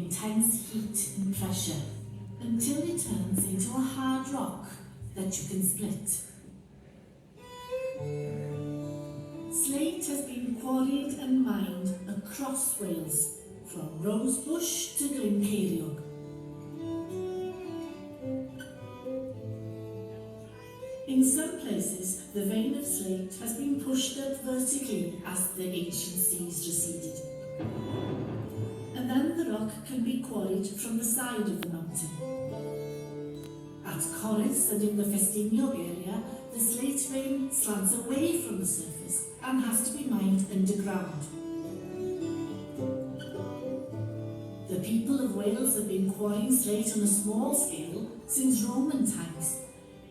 intense heat and pressure until it turns into a hard rock that you can split. Slate has been quarried and mined across Wales, from Rosebush to Glenceiriog. In some places, the vein of slate has been pushed up vertically as the ancient seas receded. And then the rock can be quarried from the side of the mountain. At Corris and in the Festiniog area, the slate vein slants away from the surface and has to be mined underground. The people of Wales have been quarrying slate on a small scale since Roman times,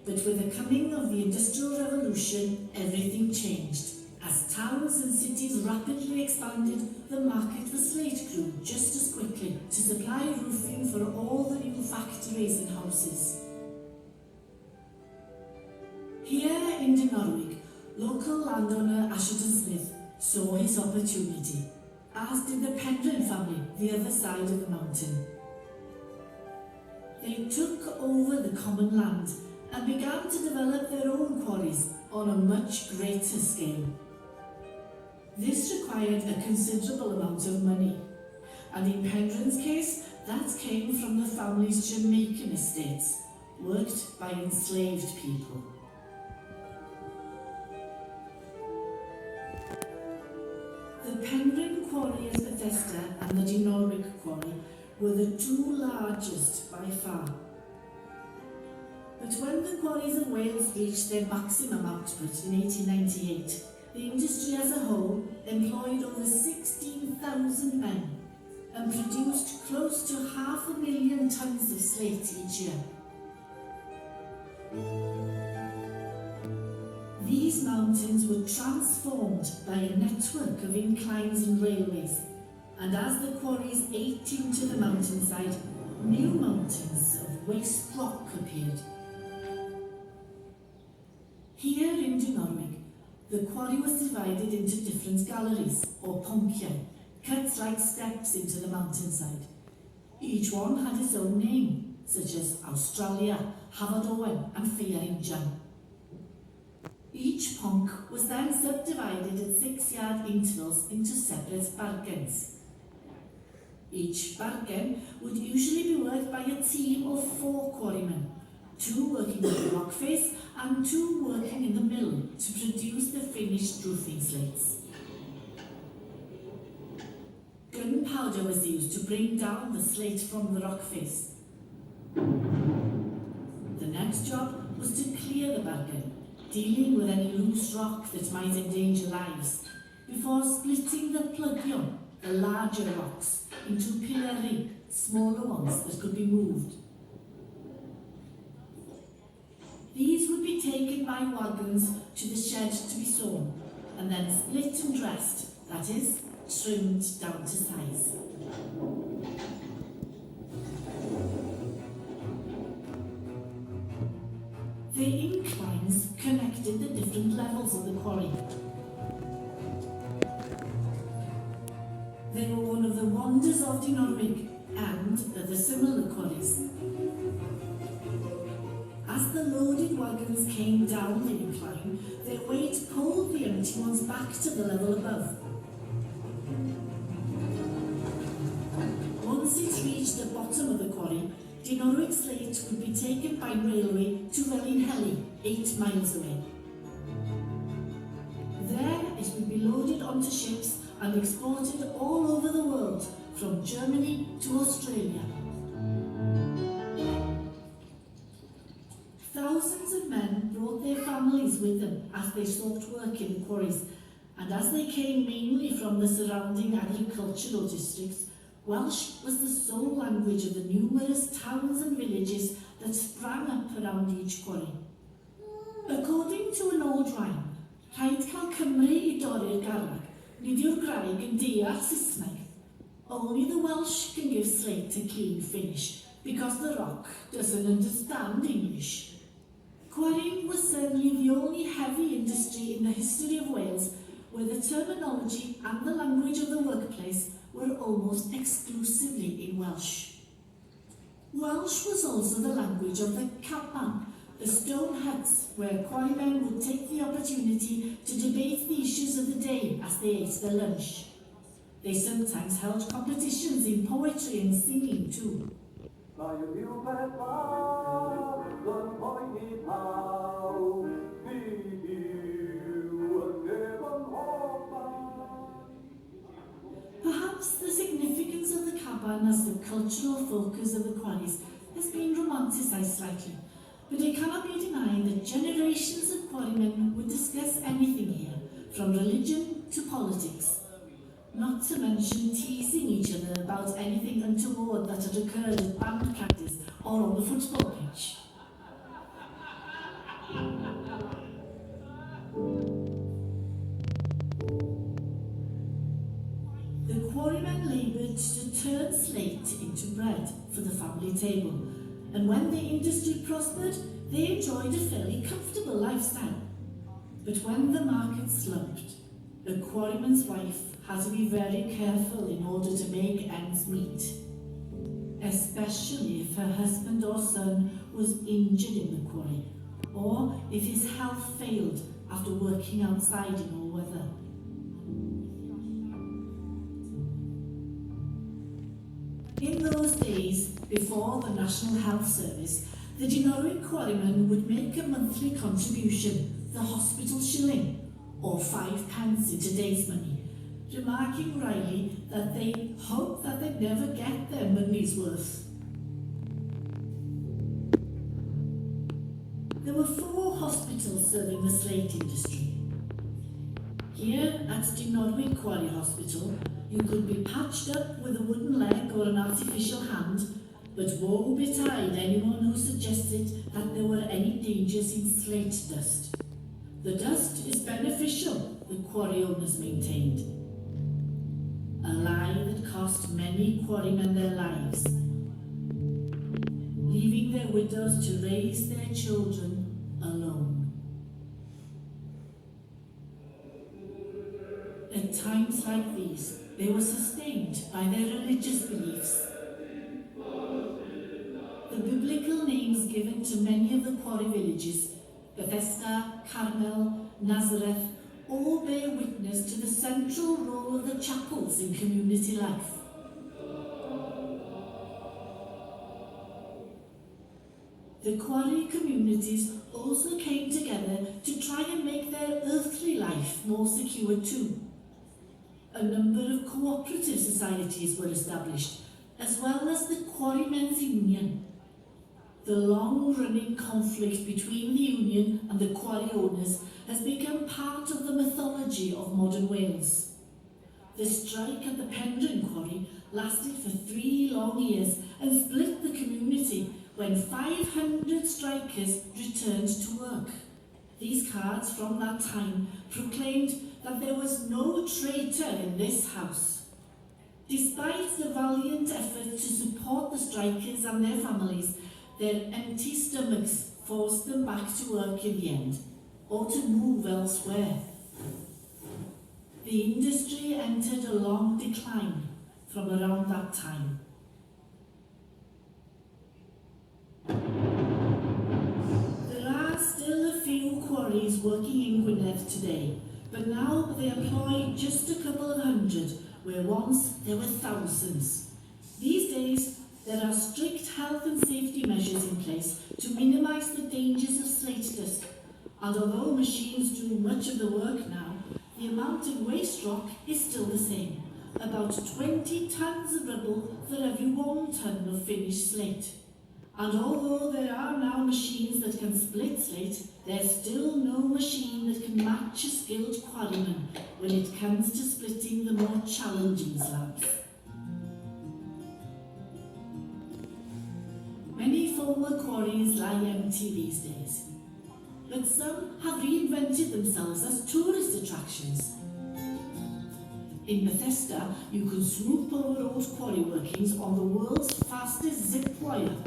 but with the coming of the Industrial Revolution, everything changed. As towns and cities rapidly expanded, the market for slate grew just as quickly to supply roofing for all the new factories and houses. Here in Dinorwig, local landowner Ashton Smith saw his opportunity, as did the Penryn family the other side of the mountain. They took over the common land and began to develop their own quarries on a much greater scale. This required a considerable amount of money, and in Penryn's case, that came from the family's Jamaican estates, worked by enslaved people. The Penryn quarry at Bethesda and the Dinorwig quarry were the two largest by far. But when the quarries of Wales reached their maximum output in 1898, the industry as a whole employed over 16,000 men and produced close to 500,000 tonnes of slate each year. These mountains were transformed by a network of inclines and railways, and as the quarries ate into the mountainside, new mountains of waste rock appeared. Here in Dinorwig, the quarry was divided into different galleries, or ponciau, cut like steps into the mountainside. Each one had its own name, such as Australia, Hafod Owen and Feirinjan. Each ponc was then subdivided at 6-yard intervals into separate bargains. Each bargain would usually be worked by a team of 4 quarrymen, 2 working at the rock face and 2 working in the mill to produce the finished roofing slates. Gunpowder was used to bring down the slate from the rock face. The next job was to clear the bargain, dealing with any loose rock that might endanger lives, before splitting the plugion, the larger rocks, into pilleri, smaller ones that could be moved. These would be taken by wagons to the shed to be sawn, and then split and dressed, that is, trimmed down to size. The inclines connected the different levels of the quarry. They were one of the wonders of Dinorwig and other similar quarries. As the loaded wagons came down the incline, their weight pulled the empty ones back to the level above. Once it reached the bottom of the quarry, Dinorwig slate would be taken by railway to Felinheli, 8 miles away. There it would be loaded onto ships and exported all over the world, from Germany to Australia. Thousands of men brought their families with them as they sought work in the quarries, and as they came mainly from the surrounding agricultural districts, Welsh was the sole language of the numerous towns and villages that sprang up around each quarry. According to an old rhyme, rhaid cael Cymru I dorri'r garreg, nid yw'r Graig yn deall Saesneg. Only the Welsh can give slate a clean finish, because the rock doesn't understand English. Quarrying was certainly the only heavy industry in the history of Wales where the terminology and the language of the workplace were almost exclusively in Welsh. Welsh was also the language of the caban, the stone huts where quarrymen would take the opportunity to debate the issues of the day as they ate their lunch. They sometimes held competitions in poetry and singing too. Perhaps the significance of the caban as the cultural focus of the quarries has been romanticised slightly, but it cannot be denied that generations of quarrymen would discuss anything here, from religion to politics, not to mention teasing each other about anything untoward that had occurred at band practice or on the football pitch. The quarrymen laboured to turn slate into bread for the family table, and when the industry prospered, they enjoyed a fairly comfortable lifestyle. But when the market slumped, a quarryman's wife had to be very careful in order to make ends meet, especially if her husband or son was injured in the quarry, or if his health failed after working outside in all weather. In those days, before the National Health Service, the Dinorwig quarryman would make a monthly contribution, the hospital shilling, or 5 pence in today's money, remarking wryly that they hoped that they'd never get their money's worth. There were 4 hospitals serving the slate industry. Here at Dinorwig Quarry Hospital, you could be patched up with a wooden leg or an artificial hand, but woe betide anyone who suggested that there were any dangers in slate dust. The dust is beneficial, the quarry owners maintained. A lie that cost many quarrymen their lives, leaving their widows to raise their children alone. At times like these, they were sustained by their religious beliefs. The biblical names given to many of the quarry villages, Bethesda, Carmel, Nazareth, all bear witness to the central role of the chapels in community life. The quarry communities also came together to try and make their earthly life more secure too. A number of cooperative societies were established, as well as the Quarrymen's Union. The long-running conflict between the union and the quarry owners has become part of the mythology of modern Wales. The strike at the Penrhyn quarry lasted for 3 long years and split the community when 500 strikers returned to work. These cards from that time proclaimed that there was no traitor in this house. Despite the valiant efforts to support the strikers and their families, their empty stomachs forced them back to work in the end, or to move elsewhere. The industry entered a long decline from around that time. There are still a few quarries working in Gwynedd today, but now they employ just a couple of hundred, where once there were thousands. These days, there are strict health and safety measures in place to minimise the dangers of slate dust, and although machines do much of the work now, the amount of waste rock is still the same, about 20 tonnes of rubble for every 1 tonne of finished slate. And although there are now machines that can split slate, there's still no machine that can match a skilled quarryman when it comes to splitting the more challenging slabs. Many former quarries lie empty these days, but some have reinvented themselves as tourist attractions. In Bethesda, you can swoop over old quarry workings on the world's fastest zip wire.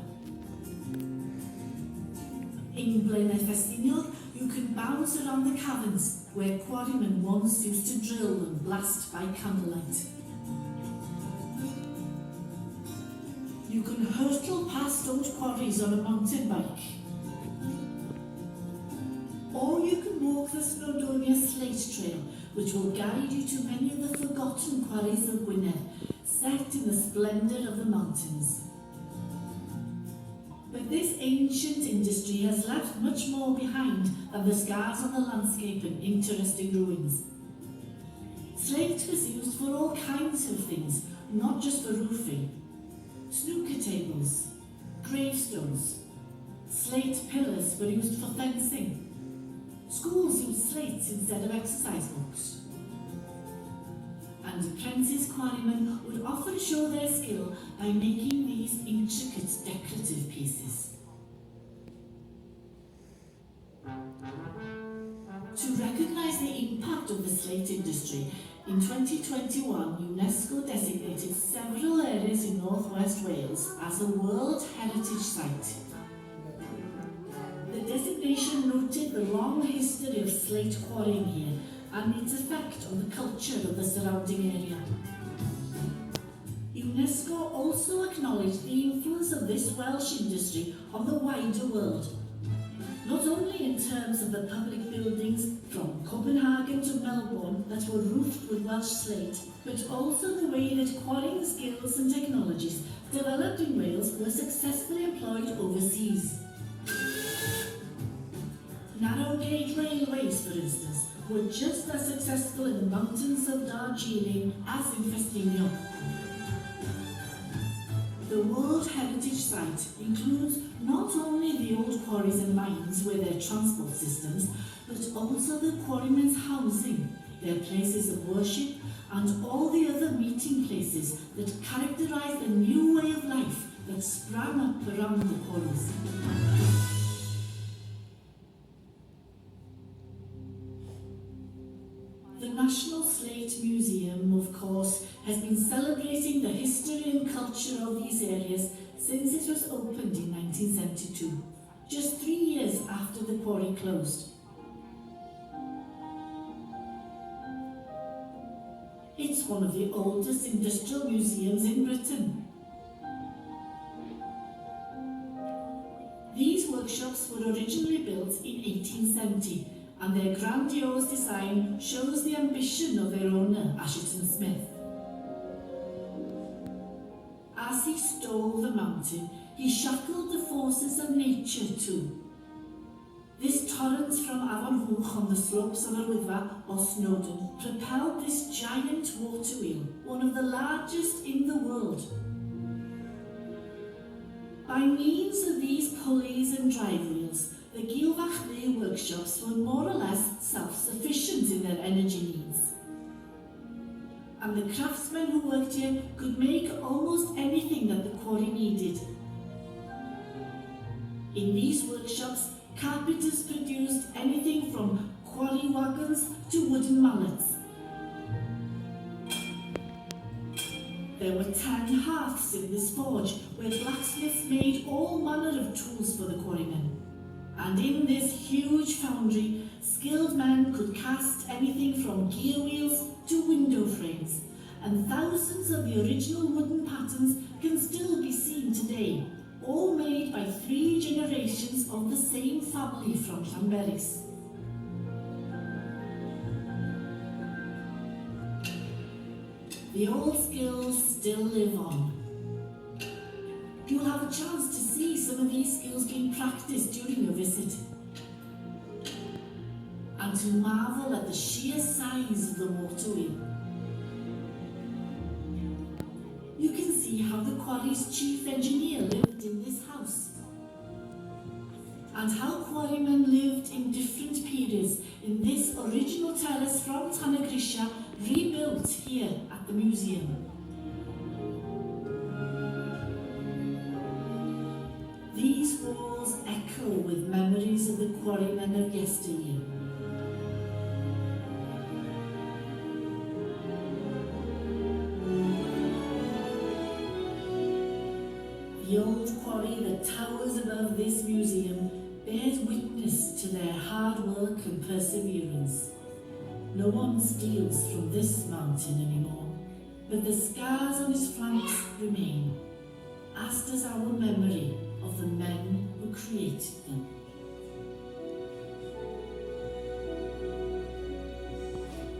In Blaenau Ffestiniog, you can bounce around the caverns where quarrymen once used to drill and blast by candlelight. You can hurtle past old quarries on a mountain bike. Or you can walk the Snowdonia Slate Trail, which will guide you to many of the forgotten quarries of Gwynedd, set in the splendour of the mountains. But this ancient industry has left much more behind than the scars on the landscape and interesting ruins. Slate was used for all kinds of things, not just for roofing. Snooker tables, gravestones, slate pillars were used for fencing. Schools used slates instead of exercise books. And apprentice quarrymen would often show their skill by making these intricate decorative pieces. To recognise the impact of the slate industry, in 2021, UNESCO designated several areas in northwest Wales as a World Heritage Site. The designation noted the long history of slate quarrying here and its effect on the culture of the surrounding area. UNESCO also acknowledged the influence of this Welsh industry on the wider world, not only in terms of the public buildings from Copenhagen to Melbourne that were roofed with Welsh slate, but also the way that quarrying skills and technologies developed in Wales were successfully employed overseas. Narrow gauge railways, for instance, were just as successful in the mountains of Darjeeling as in Festiniog. The World Heritage Site includes not only the old quarries and mines with their transport systems, but also the quarrymen's housing, their places of worship, and all the other meeting places that characterise the new way of life that sprang up around the quarries. The National Slate Museum, of course, has been celebrating the history and culture of these areas since it was opened in 1972, just 3 years after the quarry closed. It's one of the oldest industrial museums in Britain. These workshops were originally built in 1870, and their grandiose design shows the ambition of their owner, Asherton Smith. As he stole the mountain, he shackled the forces of nature too. This torrent from Afon Hwch on the slopes of yr Wyddfa or Snowdon propelled this giant water wheel, one of the largest in the world. By means of these pulleys and drive wheels, the Gylfach workshops were more or less self-sufficient in their energy needs. And the craftsmen who worked here could make almost anything that the quarry needed. In these workshops, carpenters produced anything from quarry wagons to wooden mallets. There were 10 hearths in this forge where blacksmiths made all manner of tools for the quarrymen. And in this huge foundry, skilled men could cast anything from gear wheels to window frames, and thousands of the original wooden patterns can still be seen today, all made by 3 generations of the same family from Llanberis. The old skills still live on. You'll have a chance to see some of these skills being practiced during your visit, and to marvel at the sheer size of the water wheel. You can see how the quarry's chief engineer lived in this house, and how quarrymen lived in different periods in this original terrace from Tanagrisha, rebuilt here at the museum. These walls echo with memories of the quarrymen of yesteryear. The old quarry that towers above this museum bears witness to their hard work and perseverance. No one steals from this mountain anymore, but the scars on its flanks remain, past as our memory,